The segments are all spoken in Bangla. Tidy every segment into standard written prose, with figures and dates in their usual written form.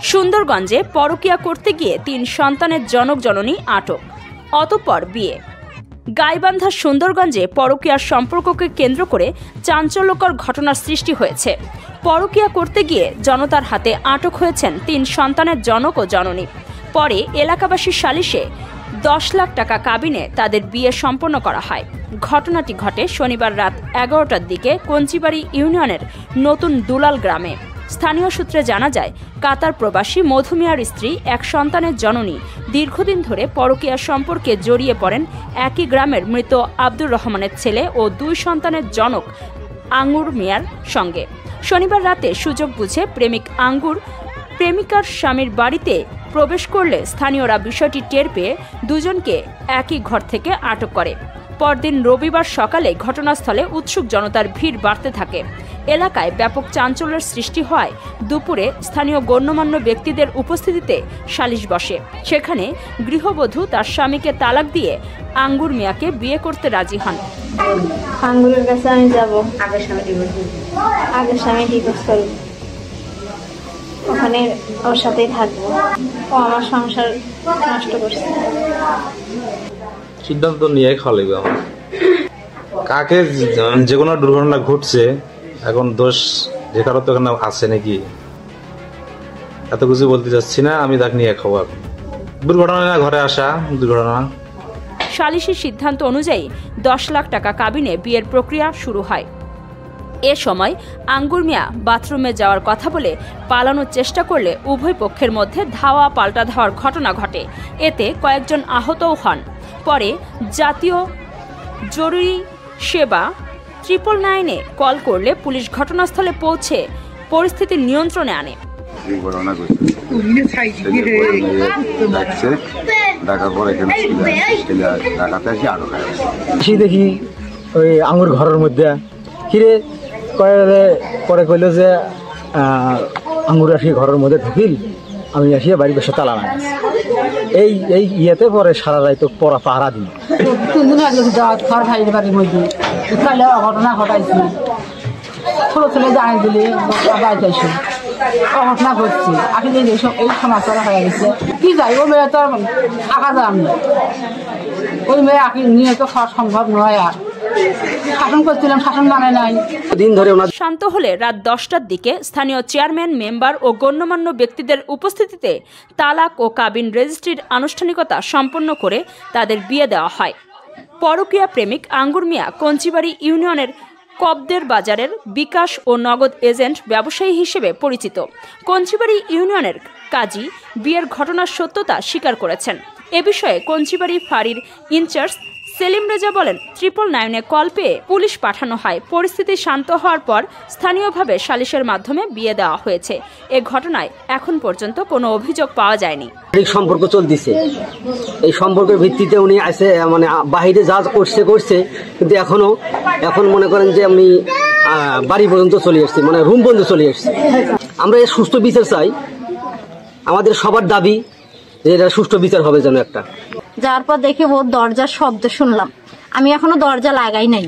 সুন্দরগঞ্জে পরকীয়া করতে গিয়ে ৩ সন্তানের জনক জননী আটক, অতঃপর বিয়ে। গাইবান্ধার সুন্দরগঞ্জে পরকীয়ার সম্পর্ককে কেন্দ্র করে চাঞ্চল্যকর ঘটনার সৃষ্টি হয়েছে। পরকীয়া করতে গিয়ে জনতার হাতে আটক হয়েছেন ৩ সন্তানের জনক ও জননী। পরে এলাকাবাসীর সালিশে ১০ লাখ টাকা কাবিনে তাদের বিয়ে সম্পন্ন করা হয়। ঘটনাটি ঘটে শনিবার রাত ১১টার দিকে কঞ্চিবাড়ি ইউনিয়নের নতুন দুলাল গ্রামে। স্থানীয় সূত্রে জানা যায়, কাতার প্রবাসী মধু মিয়ার স্ত্রী, এক সন্তানের জননী দীর্ঘদিন ধরে পরকীয়া সম্পর্কে জড়িয়ে পড়েন একই গ্রামের মৃত আব্দুর রহমানের ছেলে ও ২ সন্তানের জনক আঙ্গুর মিয়ার সঙ্গে। শনিবার রাতে সুযোগ বুঝে প্রেমিক আঙ্গুর প্রেমিকার স্বামীর বাড়িতে প্রবেশ করলে স্থানীয়রা বিষয়টি টের পেয়ে দুজনকে একই ঘর থেকে আটক করে। পরদিন রবিবার সকালে ঘটনাস্থলে উৎসুক জনতার ভিড় বাড়তে থাকে। এলাকায় ব্যাপক চাঞ্চল্যের সৃষ্টি হয়। দুপুরে স্থানীয় গণ্যমান্য ব্যক্তিদের উপস্থিতিতে সালিশ বসে। সেখানে গৃহবধূ তার স্বামীকে তালাক দিয়ে আঙ্গুর মিয়াকে বিয়ে করতে রাজি হন। আঙ্গুরের কাছে আমি যাব, আগের স্বামী ডিভোর্স করব, ওখানে ওর সাথেই থাকবো। ও আমার সংসার নষ্ট করছে। সিদ্ধান্ত নিয়ে খাওয়া আমার কাকে যে কোনো দুর্ঘটনা ঘটছে, এখন দোষ যে কারো তো এখানে আছে নাকি এত কিছু বলতে চাচ্ছি না। আমি তাকে নিয়ে খাবো। দুর্ঘটনা না ঘরে আসা দুর্ঘটনা। সালিশির সিদ্ধান্ত অনুযায়ী ১০ লাখ টাকা কাবিনে বিয়ের প্রক্রিয়া শুরু হয়। এ সময় আঙ্গুর মিয়া বাথরুমে যাওয়ার কথা বলে পালানোর চেষ্টা করলে উভয় পক্ষের মধ্যে ধাওয়া পাল্টা ধাওয়ার ঘটনা ঘটে। এতে কয়েকজন আহতও হন। পরে জাতীয় জরুরি সেবা 999-এ কল করলে পুলিশ ঘটনাস্থলে পৌঁছে পরিস্থিতি নিয়ন্ত্রণে আনে। দেখি ওই আঙুর ঘরের মধ্যে কিরে পরে কইল যে আঙুর আসি ঘরের মধ্যে ঢুকিল, আমি আসিয়া বাড়ির বেশি তালা না এই ইয়েতে পরে সারা রাত পড়া পাহারা দিই। 3 দিন আগে ঘর ভাইয়ের বাড়ির মধ্যে ঘটনা ঘটাইছি, ছোট ছেলে জানিয়ে দিলে বাড়িতে এসে ঘটনা ঘটছি। আসলে এই সমাচার হয়ে গেছে কি যাই, ও মেয়ে তো আঁকা যান না, ওই মেয়ে আঁকি নিয়ে তো খাওয়া সম্ভব নয়। আর শাসন করছিলাম, শাসন মানে নাই। শান্ত হলে রাত 10টার দিকে স্থানীয় চেয়ারম্যান, মেম্বার ও গণ্যমান্য ব্যক্তিদের উপস্থিতিতে তালাক ও কাবিন রেজিস্ট্রির আনুষ্ঠানিকতা সম্পন্ন করে তাদের বিয়ে দেওয়া হয়। পরকীয়া প্রেমিক আঙ্গুর মিয়া কঞ্চিবাড়ি ইউনিয়নের কবদের বাজারের বিকাশ ও নগদ এজেন্ট ব্যবসায়ী হিসেবে পরিচিত। কঞ্চিবাড়ি ইউনিয়নের কাজী বিয়ের ঘটনার সত্যতা স্বীকার করেছেন। এ বিষয়ে কঞ্চিবাড়ি ফাঁড়ির ইনচার্জ সেলিম রেজা বলেন, 999-এ কল পেয়ে পুলিশ পাঠানো হয়। পরিস্থিতি শান্ত হওয়ার পর স্থানীয়ভাবে সালিশের মাধ্যমে বিয়ে দেওয়া হয়েছে। এ ঘটনায় এখন পর্যন্ত কোনো অভিযোগ পাওয়া যায়নি। সম্পর্ক চলতেছে, এই সম্পর্কের ভিত্তিতে উনি আসে, মানে বাহিরে যা করছে কিন্তু এখন মনে করেন যে আমি বাড়ি পর্যন্ত চলে আসছি, মানে রুম পর্যন্ত চলে আসছি। আমরা এই সুষ্ঠু বিচার চাই। আমাদের সবার দাবি যে এটা সুষ্ঠু বিচার হবে যেন একটা। যার পর দেখে ওর দরজার শব্দ শুনলাম, আমি এখনো দরজা লাগাই নাই,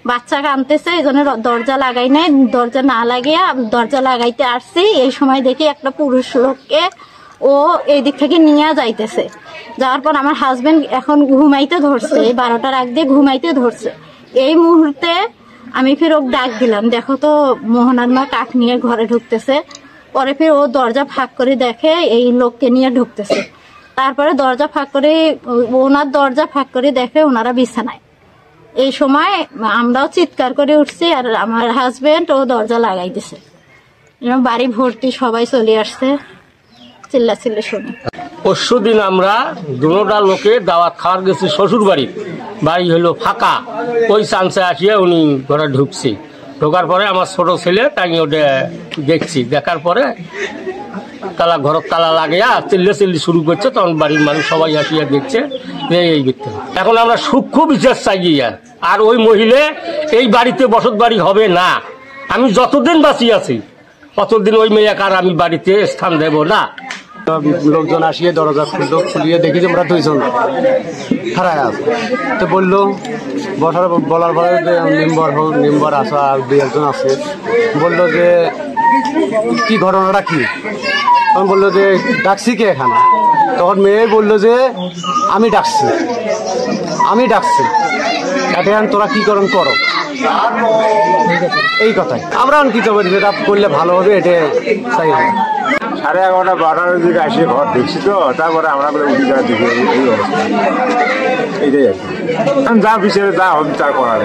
বাচ্চা কাঁদতেছে, এই জন্য দরজা লাগাই নাই। দরজা না লাগিয়ে দরজা লাগাইতে আসছি, এই সময় দেখি একটা পুরুষ লোককে ও এই দিক থেকে নিয়ে যাইতেছে। যাওয়ার পর আমার হাজবেন্ড এখন ঘুমাইতে ধরছে, 12টার আগ দিয়ে ঘুমাইতে ধরছে। এই মুহূর্তে আমি ফের ওকে ডাক দিলাম, দেখো তো মোহনার মা কাঠ নিয়ে ঘরে ঢুকতেছে। পরে ফের ও দরজা ফাঁক করে দেখে এই লোককে নিয়ে ঢুকতেছে। তারপরে ওনার দরজা ফাঁক করে দেখে ওনারা বিছানায়। এই সময় আমরাও চিৎকার করে উঠছি, আর আমার হাজবেন্ড ও দরজা লাগাই দিছে। বাড়ি ভর্তি সবাই চলে আসছে, চিল্লাচিল্লি শুনে। পরশু দিন আমরা দুটা লোকে দাওয়াত খাওয়ার গেছি শ্বশুর বাড়ি হলো ফাঁকা। ওই চান্সে আসিয়া উনি ঘরে ঢুকছি। ঢোকার পরে আমার ছোট ছেলে তাই ওটা দেখছি। দেখার পরে ঘরের তালা লাগিয়া চিল্লি শুরু করছে। তখন বাড়ির মানুষ সবাই আসিয়া দেখছে এই ব্যক্তি। এখন আমরা সূক্ষ্ম বিচার চাই। আর ওই মহিলা এই বাড়িতে বসত বাড়ি হবে না। আমি যতদিন বাঁচিয়ে আছি ততদিন ওই মেয়েকে আর আমি বাড়িতে স্থান দেব না। লোকজন আসিয়ে দরজা খুলিয়ে দেখি যে আমরা 2 জন খারাপ আছে। তো বললো বলার পরে যে মেম্বার আসা আর 2 একজন আছে, বললো যে কি ঘটনাটা কি। তখন বললো যে ডাকছি কে এখানে, তখন মেয়ে বললো যে আমি ডাকছি তাতে এখন তোরা কি করন করো, এই কথাই। আমরা কি করবো, যেটা করলে ভালো হবে এটা চাই। 11:30-12টার দিকে আসে ঘর দেখছি তো, তারপরে আমরা করে উঠি যাওয়া দেখি এই অবস্থা, এইটাই আর কি। যা বিচারে যা হবে তার করা